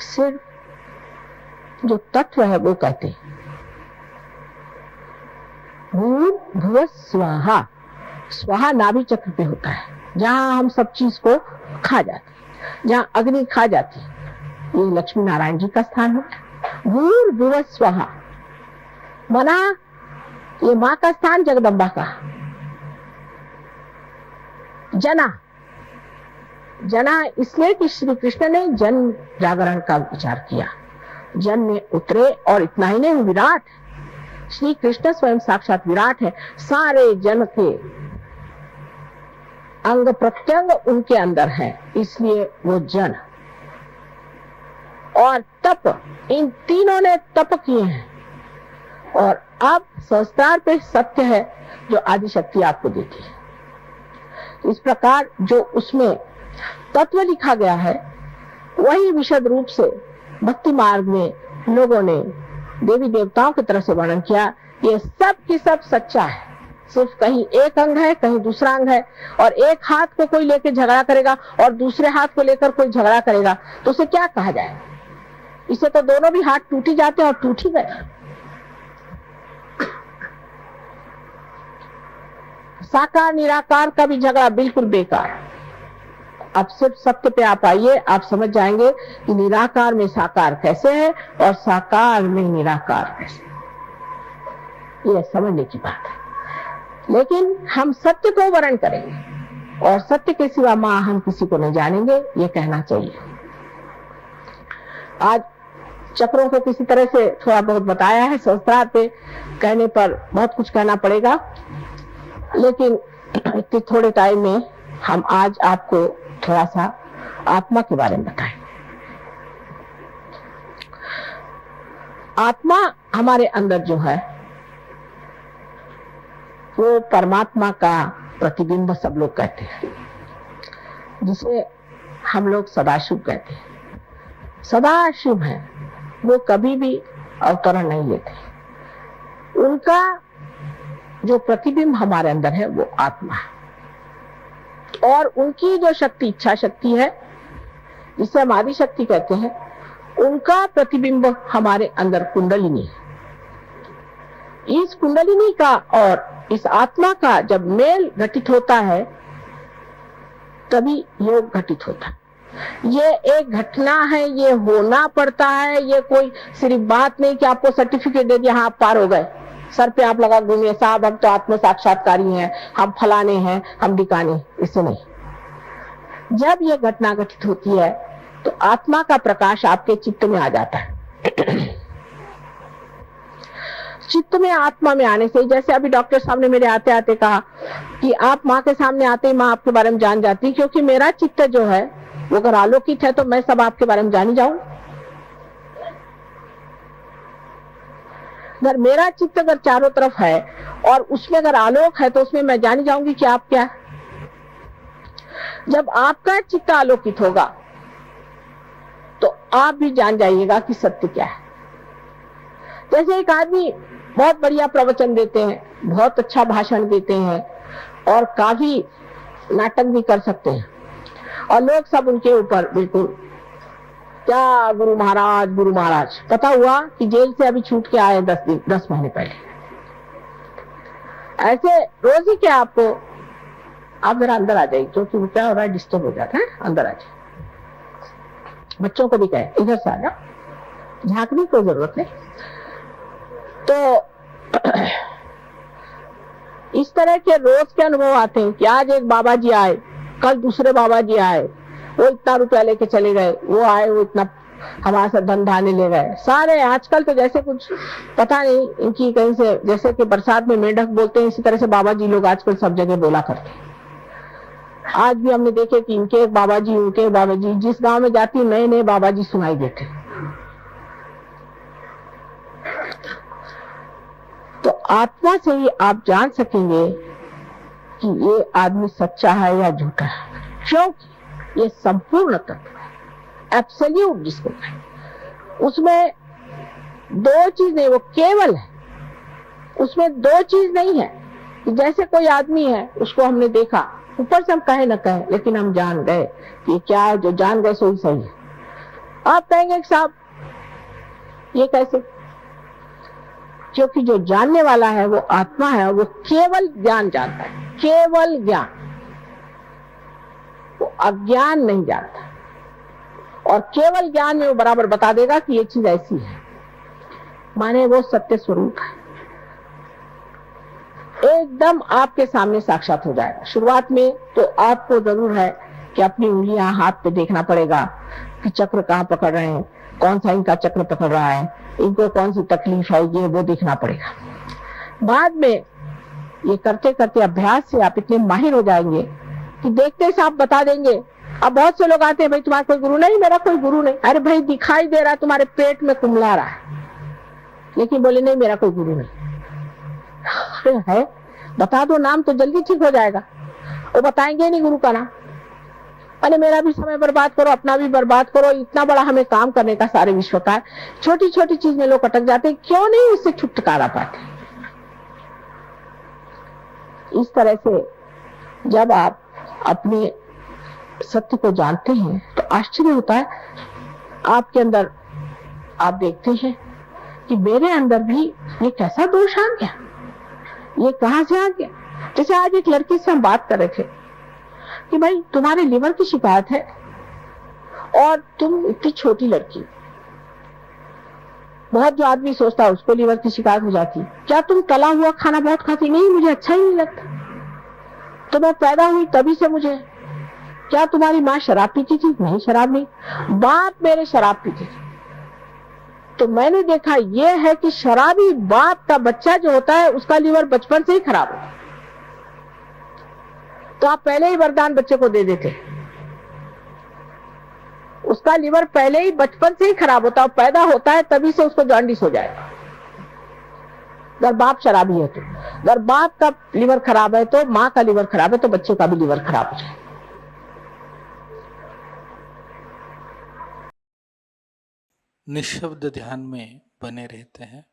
सिर्फ जो तत्व है वो कहते हैं भूर्भुवः स्वाहा। स्वाहा नाभि चक्र पे होता है, जहां हम सब चीज को खा जाते, जहां अग्नि खा जाती, ये लक्ष्मी नारायण जी का स्थान है। भूर्भुवः स्वाहा मना ये माँ का स्थान, जगदम्बा का। जना, जना इसलिए कि श्री कृष्ण ने जन जागरण का विचार किया, जन में उतरे, और इतना ही नहीं, विराट, श्री कृष्ण स्वयं साक्षात विराट है, सारे जन के अंग प्रत्यंग उनके अंदर है, इसलिए वो जन। और तप, इन तीनों ने तप किए हैं, और अब संस्कार पे सत्य है जो आदि शक्ति आपको देती है। इस प्रकार जो उसमें तत्व लिखा गया है वही विशद रूप से भक्ति मार्ग में लोगों ने देवी देवताओं की तरह से वर्णन किया। ये सब की सब सच्चा है, सिर्फ कहीं एक अंग है, कहीं दूसरा अंग है, और एक हाथ को कोई लेकर झगड़ा करेगा और दूसरे हाथ को लेकर कोई झगड़ा करेगा तो उसे क्या कहा जाए? इसे तो दोनों भी हाथ टूट ही जाते हैं और टूट ही गए। साकार निराकार का भी झगड़ा बिल्कुल बेकार। अब सिर्फ सत्य पे आप आइए, आप समझ जाएंगे कि निराकार में साकार कैसे है और साकार में निराकार कैसे है। ये समझने की बात है। लेकिन हम सत्य को वर्ण करेंगे, और सत्य के सिवा मां हम किसी को नहीं जानेंगे, ये कहना चाहिए। आज चक्रों को किसी तरह से थोड़ा बहुत बताया है, संस्कार पे कहने पर बहुत कुछ कहना पड़ेगा, लेकिन इतने थोड़े टाइम में हम आज आपको थोड़ा सा आत्मा के बारे में बताएं। आत्मा हमारे अंदर जो है वो परमात्मा का प्रतिबिंब सब लोग कहते हैं, जिसे हम लोग सदाशिव कहते हैं। सदाशिव है, वो कभी भी अवतरण नहीं लेते। उनका जो प्रतिबिंब हमारे अंदर है वो आत्मा है, और उनकी जो शक्ति इच्छा शक्ति है, जिसे हम आदि शक्ति कहते हैं, उनका प्रतिबिंब हमारे अंदर कुंडलिनी है। इस कुंडलिनी का और इस आत्मा का जब मेल घटित होता है तभी योग घटित होता है। ये एक घटना है, ये होना पड़ता है, ये कोई सिर्फ बात नहीं कि आपको सर्टिफिकेट दे दिया हाँ आप पार हो गए, सर पे आप लगा घूमिए साहब हम तो आत्म साक्षात्कारी हैं, हम फलाने हैं, हम ढिकाने, इससे नहीं। जब ये घटना घटित होती है तो आत्मा का प्रकाश आपके चित्त में आ जाता है। चित्त में आत्मा में आने से, जैसे अभी डॉक्टर साहब ने मेरे आते आते कहा कि आप माँ के सामने आते ही माँ आपके बारे में जान जाती, क्योंकि मेरा चित्त जो है वो अगर आलोकित है तो मैं सब आपके बारे में जानी जाऊं। अगर मेरा चित्त अगर चारों तरफ है और उसमें अगर आलोक है तो उसमें मैं जानी जाऊंगी कि आप क्या। जब आपका चित्त आलोकित होगा तो आप भी जान जाइएगा कि सत्य क्या है। जैसे एक आदमी बहुत बढ़िया प्रवचन देते हैं, बहुत अच्छा भाषण देते हैं और काफी नाटक भी कर सकते हैं, और लोग सब उनके ऊपर बिल्कुल क्या गुरु महाराज। पता हुआ कि जेल से अभी छूट के आए 10 महीने पहले। ऐसे रोज ही क्या आपको, आप जरा अंदर आ जाइए, क्योंकि वो क्या हो रहा है, डिस्टर्ब हो जाता है। अंदर आ जाइए, बच्चों को भी कहे इधर से आ जाओ, झांकने की कोई जरूरत नहीं। तो इस तरह के रोज के अनुभव आते हैं कि आज एक बाबा जी आए, कल दूसरे बाबा जी आए, वो इतना रुपया लेके चले गए, वो आए वो इतना हमारे से धन धाने ले गए। सारे आजकल तो जैसे कुछ पता नहीं इनकी कहीं से, जैसे कि बरसात में मेंढक बोलते हैं, इसी तरह से बाबा जी लोग आजकल सब जगह बोला करते हैं। आज भी हमने देखे कि इनके बाबा जी, उनके बाबा जी, जिस गांव में जाती नए नए बाबा जी सुनाई देते। तो आत्मा से ही आप जान सकेंगे कि ये आदमी सच्चा है या झूठा है, क्योंकि ये संपूर्ण तत्व है, एब्सोल्यूट जिसको कहें। उसमें दो चीज नहीं, वो केवल है, उसमें दो चीज नहीं है। कि जैसे कोई आदमी है, उसको हमने देखा, ऊपर से हम कहे न कहे, लेकिन हम जान गए कि क्या है, जो जान गए सो ही सही है। आप कहेंगे कि साहब ये कैसे? क्योंकि जो जानने वाला है वो आत्मा है, वो केवल ज्ञान जानता है, केवल ज्ञान, वो अज्ञान नहीं जानता। और केवल ज्ञान में वो बराबर बता देगा कि ये चीज ऐसी है, माने वो सत्य स्वरूप है, एकदम आपके सामने साक्षात हो जाएगा। शुरुआत में तो आपको जरूर है कि अपनी उंगलियां हाथ पे देखना पड़ेगा कि चक्र कहाँ पकड़ रहे हैं, कौन सा इनका चक्र पकड़ रहा है, इनको कौन सी तकलीफ है, ये वो देखना पड़ेगा। बाद में ये करते करते अभ्यास से आप इतने माहिर हो जाएंगे कि देखते से आप बता देंगे। अब बहुत से लोग आते हैं, भाई तुम्हारा कोई गुरु नहीं? मेरा कोई गुरु नहीं। अरे भाई दिखाई दे रहा है तुम्हारे पेट में कुम्हला रहा है, लेकिन बोले नहीं मेरा कोई गुरु नहीं। है, बता दो नाम तो जल्दी ठीक हो जाएगा। वो बताएंगे नहीं गुरु का नाम। अरे मेरा भी समय बर्बाद करो, अपना भी बर्बाद करो, इतना बड़ा हमें काम करने का सारे विश्व का, छोटी छोटी चीज में लोग अटक जाते, क्यों नहीं इससे छुटकारा पाते? इस तरह से जब आप अपने सत्य को जानते हैं तो आश्चर्य होता है आपके अंदर। आप देखते हैं कि मेरे अंदर भी ये कैसा दोष आ गया, ये कहां से आ गया। जैसे आज एक लड़की से हम बात कर रहे थे कि भाई तुम्हारे लिवर की शिकायत है और तुम इतनी छोटी लड़की, बहुत जो आदमी सोचता है उसको लिवर की शिकायत हो जाती। क्या तुम तला हुआ खाना बहुत खाती? नहीं, मुझे अच्छा ही नहीं लगता। तो मैं पैदा हुई तभी से मुझे। क्या तुम्हारी माँ शराब पीती थी? नहीं, शराब नहीं। बाप मेरे शराब पीते थे। तो मैंने देखा यह है कि शराबी बाप का बच्चा जो होता है उसका लिवर बचपन से ही खराब होता है। तो आप पहले ही वरदान बच्चे को दे देते, उसका लिवर पहले ही बचपन से ही खराब होता है, पैदा होता है तभी से उसको जॉन्डिस हो जाएगा। अगर बाप शराबी है तो, अगर बाप का लिवर खराब है तो, माँ का लिवर खराब है तो बच्चे का भी लिवर खराब हो जाएगा। निःशब्द ध्यान में बने रहते हैं।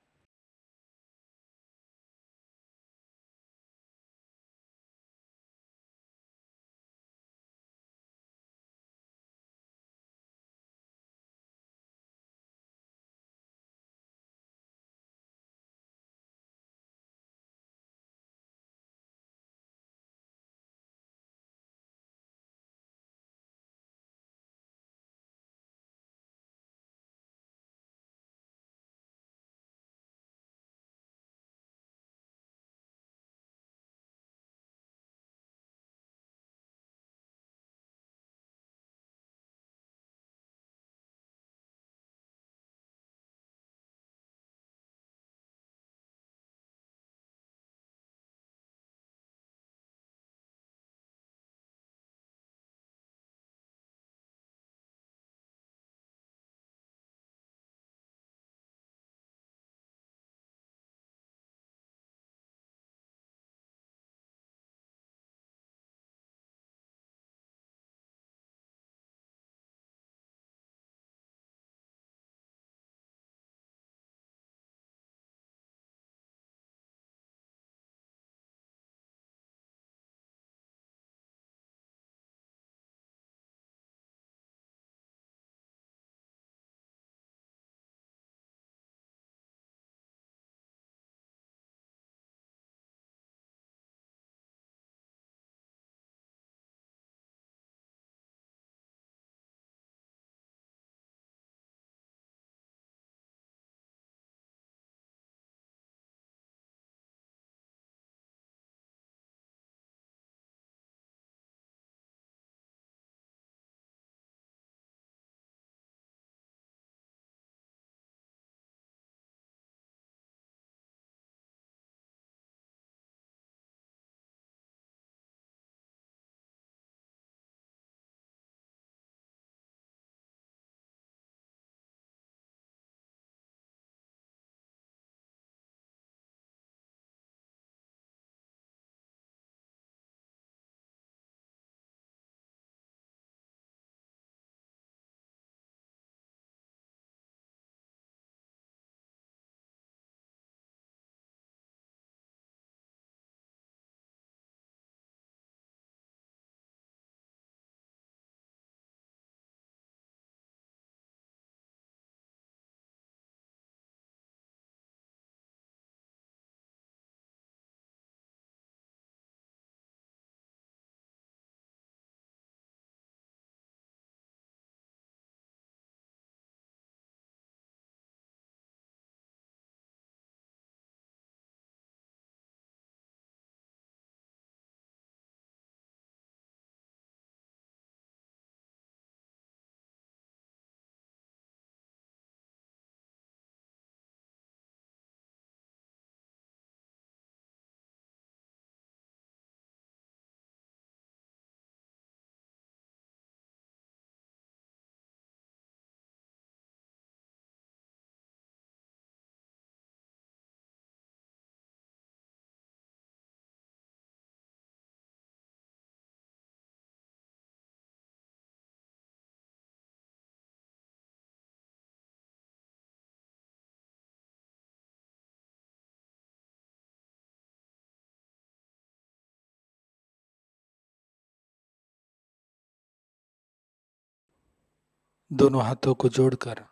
दोनों हाथों को जोड़कर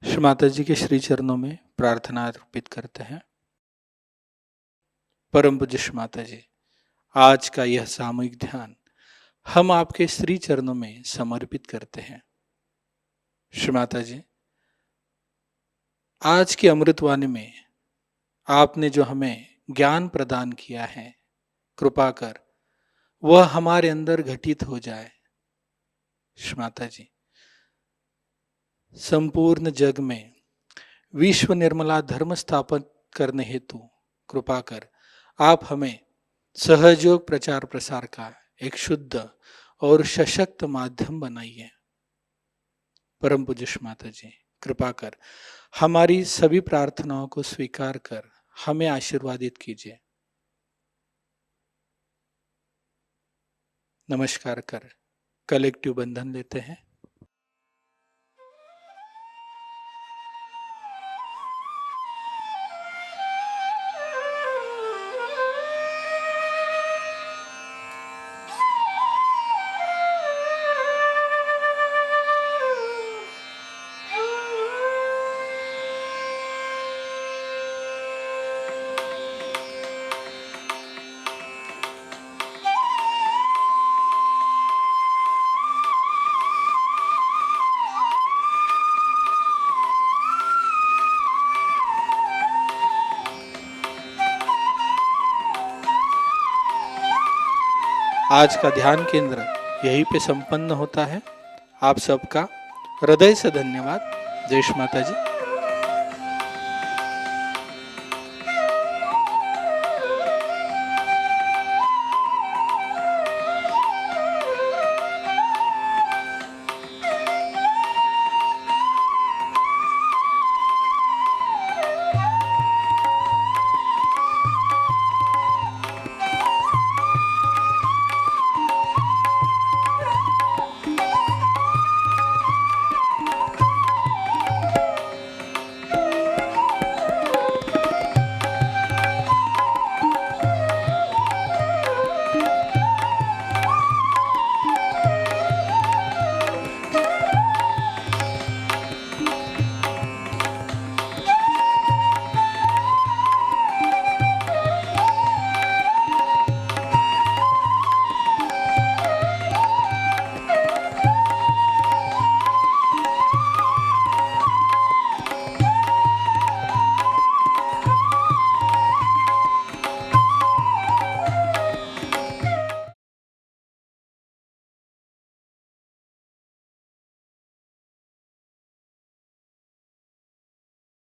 श्री माता जी के श्री चरणों में प्रार्थना अर्पित करते हैं। परम पूज्य श्री माता जी, आज का यह सामूहिक ध्यान हम आपके श्री चरणों में समर्पित करते हैं। श्री माता जी, आज की अमृतवाणी में आपने जो हमें ज्ञान प्रदान किया है, कृपा कर वह हमारे अंदर घटित हो जाए। श्री माता जी, संपूर्ण जग में विश्व निर्मला धर्म स्थापन करने हेतु कृपा कर आप हमें सहयोग प्रचार प्रसार का एक शुद्ध और सशक्त माध्यम बनाइए। परम पूज्य श्री माता जी, कृपा कर हमारी सभी प्रार्थनाओं को स्वीकार कर हमें आशीर्वादित कीजिए। नमस्कार कर कलेक्टिव बंधन लेते हैं। आज का ध्यान केंद्र यहीं पे संपन्न होता है। आप सबका हृदय से धन्यवाद। जय श्री माता जी।